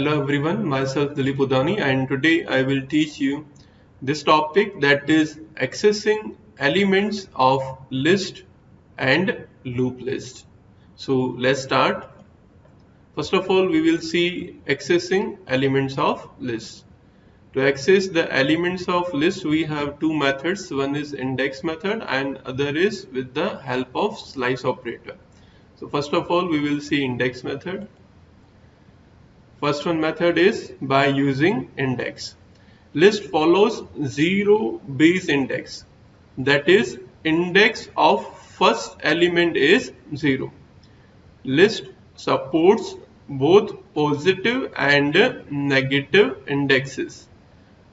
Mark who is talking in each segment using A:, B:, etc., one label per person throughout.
A: Hello everyone, myself Dilip Udani, and today I will teach you this topic, that is accessing elements of list and loop list. So let's start. First of all, we will see accessing elements of list. To access the elements of list, we have two methods. One is index method and other is with the help of slice operator. So first of all, we will see index method. First one method is by using index. List follows zero base index, that is index of first element is 0. List supports both positive and negative indexes.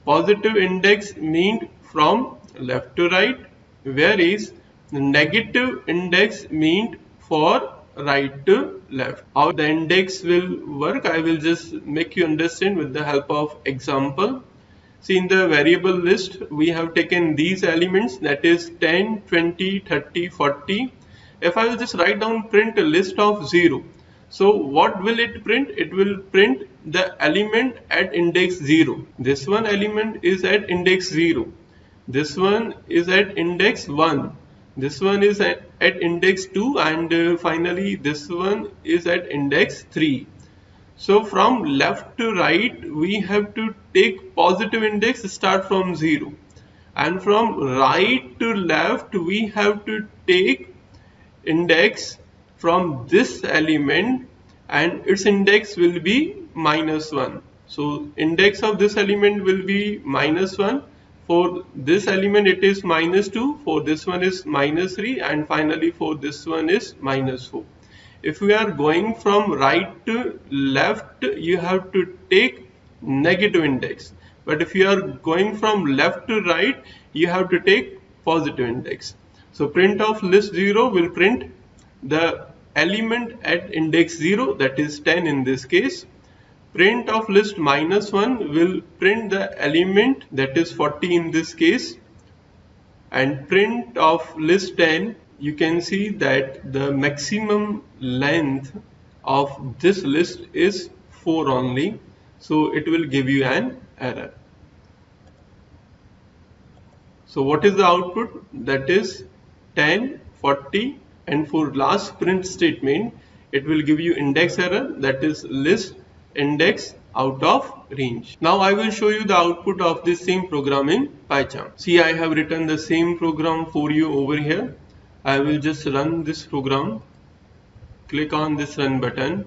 A: Positive index means from left to right, whereas negative index means for right to left. How the index will work, I will just make you understand with the help of example. See, in the variable list we have taken these elements, that is 10, 20, 30, 40. If I will just write down print a list of 0, so what will it print? It will print the element at index 0. This one element is at index 0. This one is at index 1. This one is at index 2, and finally this one is at index 3. So from left to right we have to take positive index, start from 0, and from right to left we have to take index from this element and its index will be -1. So index of this element will be -1. For this element it is -2, for this one is -3, and finally for this one is -4. If we are going from right to left, you have to take negative index, but if you are going from left to right, you have to take positive index. So print of list 0 will print the element at index 0, that is 10 in this case. Print of list -1 will print the element, that is 40 in this case. And print of list 10, you can see that the maximum length of this list is 4 only, so it will give you an error. So what is the output? That is 10, 40, and for last print statement it will give you index error, that is list index out of range. Now I will show you the output of this same program in PyCharm. See, I have written the same program for you over here. I will just run this program. Click on this run button.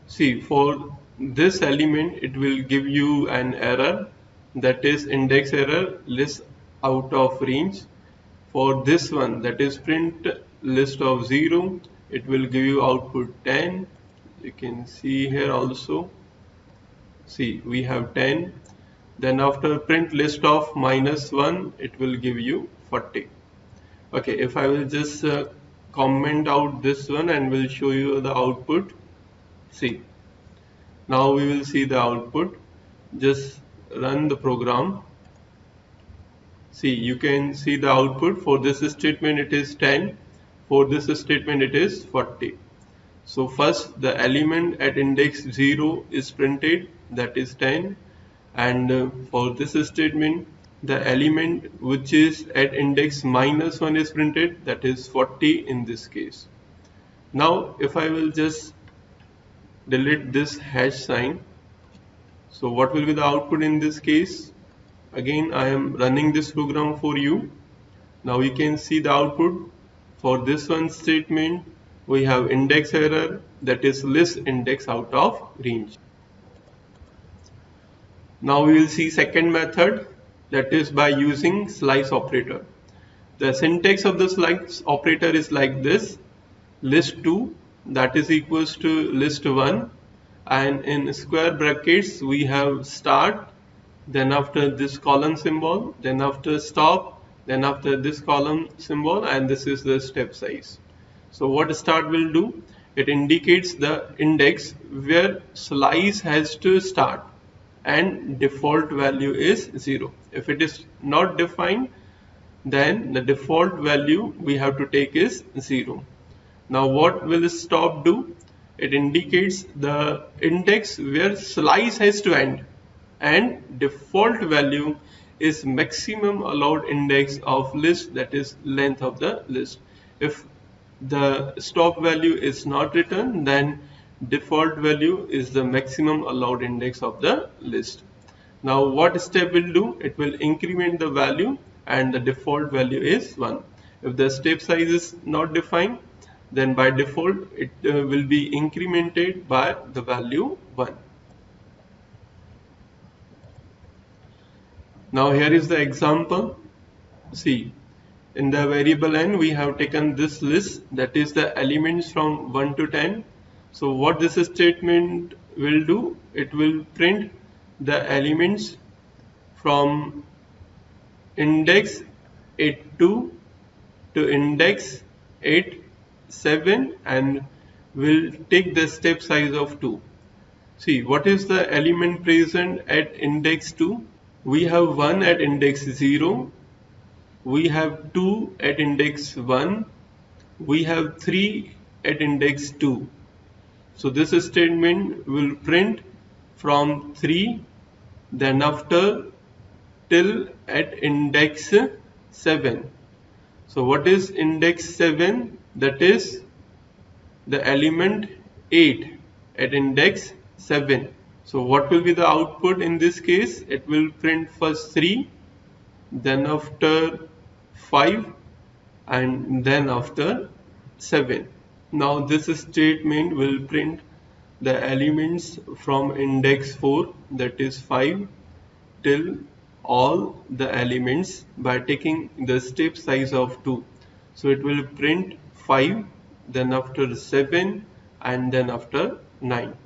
A: See, for this element it will give you an error, that is index error, list out of range. For this one, that is print list of 0, it will give you output 10. You can see here also. See, we have 10. Then after print list of -1, it will give you 40. Okay, if I will just comment out this one and will show you the output. See, now we will see the output. Just run the program. See, you can see the output. For this statement it is 10, for this statement it is 40. So first the element at index 0 is printed, that is 10, and for this statement the element which is at index -1 is printed, that is 40 in this case. Now if I will just delete this hash sign, so what will be the output in this case? Again, I am running this program for you. Now you can see the output. For this one statement we have index error, that is list index out of range. Now we will see second method, that is by using slice operator. The syntax of the slice operator is like this: list 2, that is equals to list 1, and in square brackets we have start, then after this column symbol, then after stop, then after this column symbol, and this is the step size. So what start will do? It indicates the index where slice has to start, and default value is 0. If it is not defined, then the default value we have to take is 0. Now what will stop do? it indicates the index where slice has to end, and default value is maximum allowed index of list, that is length of the list. If the stop value is not returned, then default value is the maximum allowed index of the list. Now what step will do? It will increment the value and the default value is 1. If the step size is not defined, then by default it will be incremented by the value 1. Now here is the example. See, in the variable n we have taken this list, that is the elements from 1 to 10. So what this statement will do, it will print the elements from index 82 to index 87 and will take the step size of 2. See, what is the element present at index 2? We have 1 at index 0, we have 2 at index 1, we have 3 at index 2. So this statement will print from 3, then after till at index 7. So what is index 7? That is the element 8 at index 7. So what will be the output in this case? It will print first 3, then after 5 and then after 7. Now this statement will print the elements from index 4, that is 5, till all the elements by taking the step size of 2. So it will print 5, then after 7 and then after 9.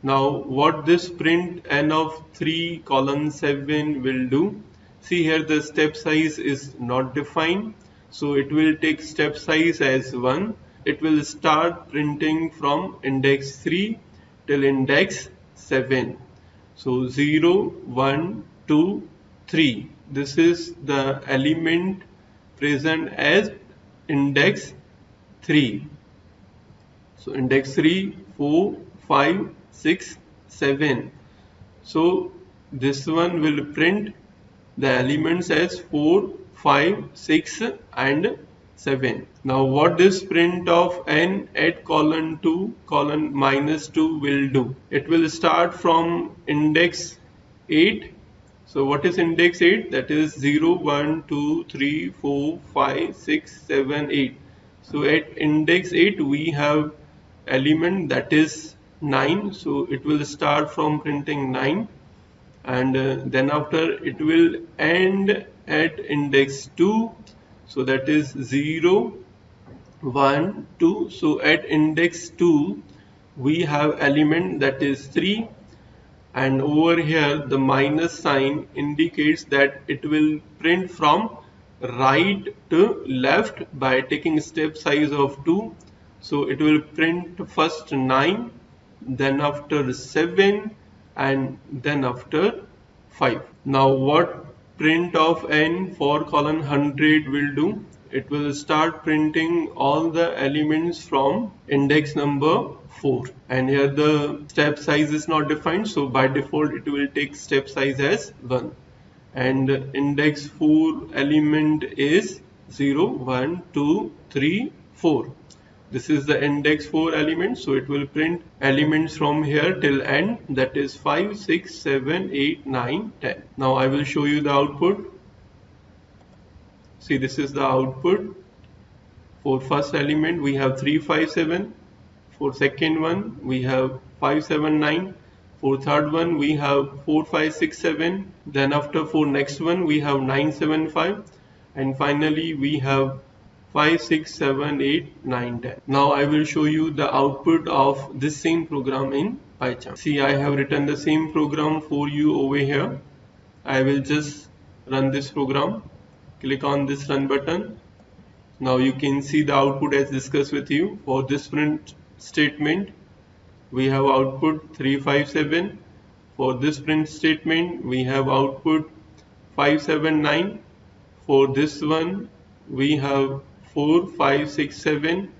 A: Now what this print n of 3 colon 7 will do? See, here the step size is not defined, so it will take step size as 1. It will start printing from index 3 till index 7. So 0, 1, 2, 3. This is the element present as index 3. So index 3, 4, 5, 6, 7. So this one will print the elements as 4, 5, 6 and 7. Now what this print of n at colon 2 colon minus 2 will do? It will start from index 8. So what is index 8? That is 0, 1, 2, 3, 4, 5, 6, 7, 8. So at index 8 we have element that is 9. So it will start from printing 9 and then after it will end at index 2. So that is 0, 1, 2. So at index 2 we have element that is 3, and over here the minus sign indicates that it will print from right to left by taking step size of 2. So it will print first 9, then after 7 and then after 5. Now what print of n for colon 100 will do? It will start printing all the elements from index number 4, and here the step size is not defined, so by default it will take step size as 1, and index 4 element is 0, 1, 2, 3, 4. This is the index 4 element, so it will print elements from here till end, that is 5, 6, 7, 8, 9, 10. Now I will show you the output. See, this is the output. For first element we have 3, 5, 7. For second one we have 5, 7, 9. For third one we have 4, 5, 6, 7. Then after for next one we have 9, 7, 5. And finally we have 5, 6, 7, 8, 9, 10. Now I will show you the output of this same program in PyCharm. See, I have written the same program for you over here. I will just run this program. Click on this run button. Now you can see the output as discussed with you. For this print statement we have output 357. For this print statement we have output 579. For this one we have 4, 5, 6, 7.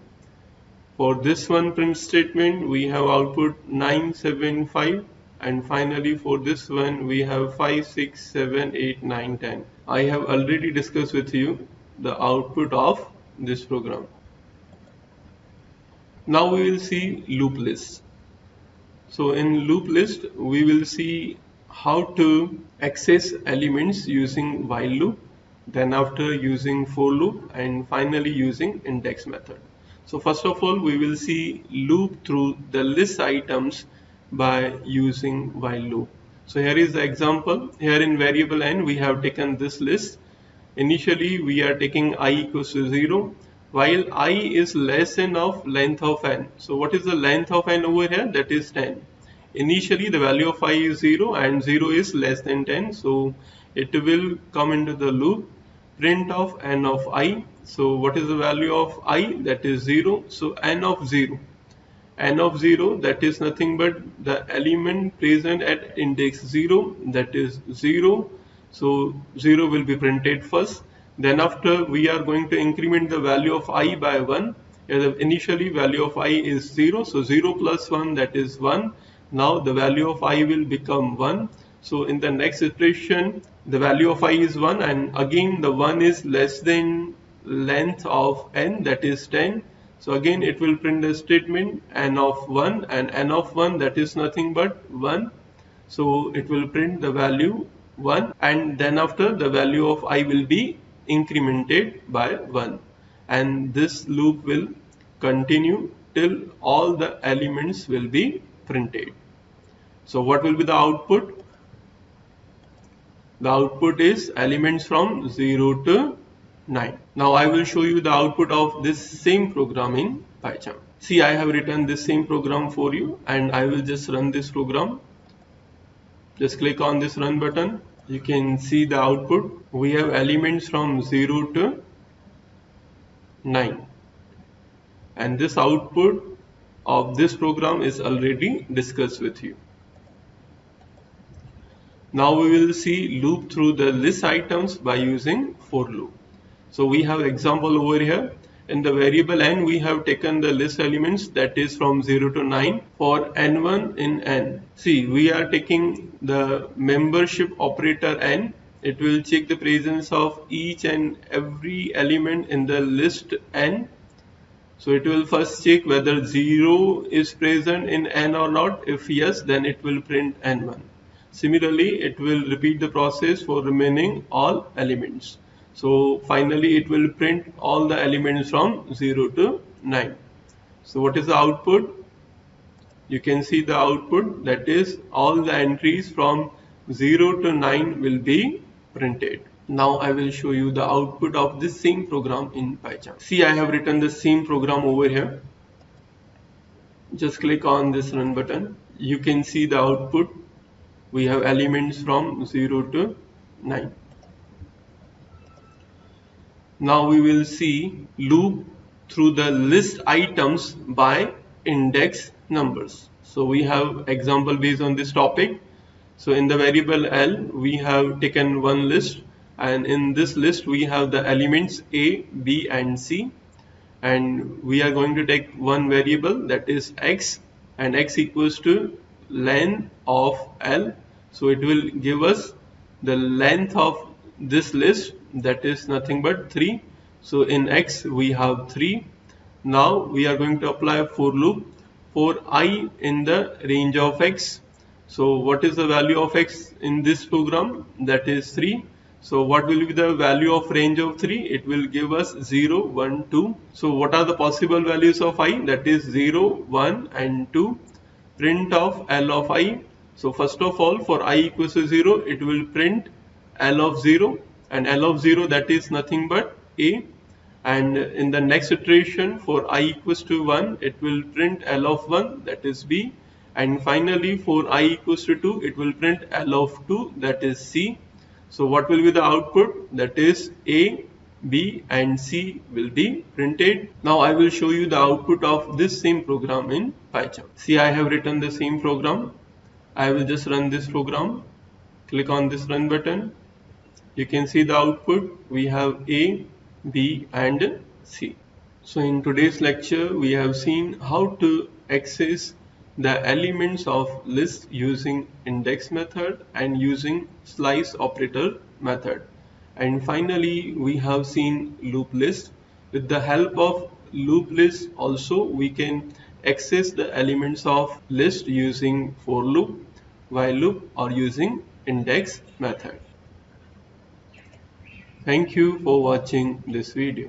A: For this one print statement, we have output 975, and finally for this one we have 5, 6, 7, 8, 9, 10. I have already discussed with you the output of this program. Now we will see loop list. So in loop list, we will see how to access elements using while loop, then after using for loop, and finally using index method. So first of all, we will see loop through the list items by using while loop. So here is the example. Here in variable n, we have taken this list. Initially, we are taking I equals to 0, while I is less than of length of n. So what is the length of n over here? That is 10. Initially, the value of I is 0 and 0 is less than 10. So it will come into the loop, print of n of I. So what is the value of I? That is 0. So n of 0. N of 0, that is nothing but the element present at index 0, that is 0. So 0 will be printed first. Then after we are going to increment the value of I by 1. Initially value of I is 0. So 0 plus 1, that is 1. Now the value of I will become 1. So in the next iteration, the value of I is 1, and again the 1 is less than length of n, that is 10. So again it will print the statement n of 1, and n of 1, that is nothing but 1. So it will print the value 1, and then after the value of I will be incremented by 1, and this loop will continue till all the elements will be printed. So what will be the output? The output is elements from 0 to 9. Now I will show you the output of this same program in PyCharm. See, I have written this same program for you, and I will just run this program. Just click on this run button. You can see the output. We have elements from 0 to 9. And this output of this program is already discussed with you. Now we will see loop through the list items by using for loop. So we have example over here. In the variable n, we have taken the list elements, that is from 0 to 9 for n1 in n. See, we are taking the membership operator n. It will check the presence of each and every element in the list n. So it will first check whether 0 is present in n or not. If yes, then it will print n1. Similarly, it will repeat the process for remaining all elements. So finally it will print all the elements from 0 to 9. So what is the output? You can see the output, that is all the entries from 0 to 9 will be printed. Now I will show you the output of this same program in PyCharm. See, I have written the same program over here. Just click on this run button. You can see the output. We have elements from 0 to 9. Now we will see loop through the list items by index numbers. So we have example based on this topic. So in the variable L, we have taken one list, and in this list we have the elements A, B and C, and we are going to take one variable, that is x, and x equals to length of L. So it will give us the length of this list, that is nothing but 3. So in x we have 3. Now we are going to apply a for loop for I in the range of x. So what is the value of x in this program? That is 3. So what will be the value of range of 3? It will give us 0, 1, 2. So what are the possible values of I? That is 0, 1 and 2. Print of L of I. So first of all, for I equals to 0, it will print L of 0, and L of 0, that is nothing but A. And in the next iteration, for I equals to 1, it will print L of 1, that is B. And finally for I equals to 2, it will print L of 2, that is C. So what will be the output? That is A, B and C will be printed. Now I will show you the output of this same program in PyCharm. See, I have written the same program. I will just run this program. Click on this run button. You can see the output. We have A, B and C. So in today's lecture, we have seen how to access the elements of list using index method and using slice operator method. And finally, we have seen loop list. With the help of loop list also, we can access the elements of list using for loop, while loop, or using index method. Thank you for watching this video.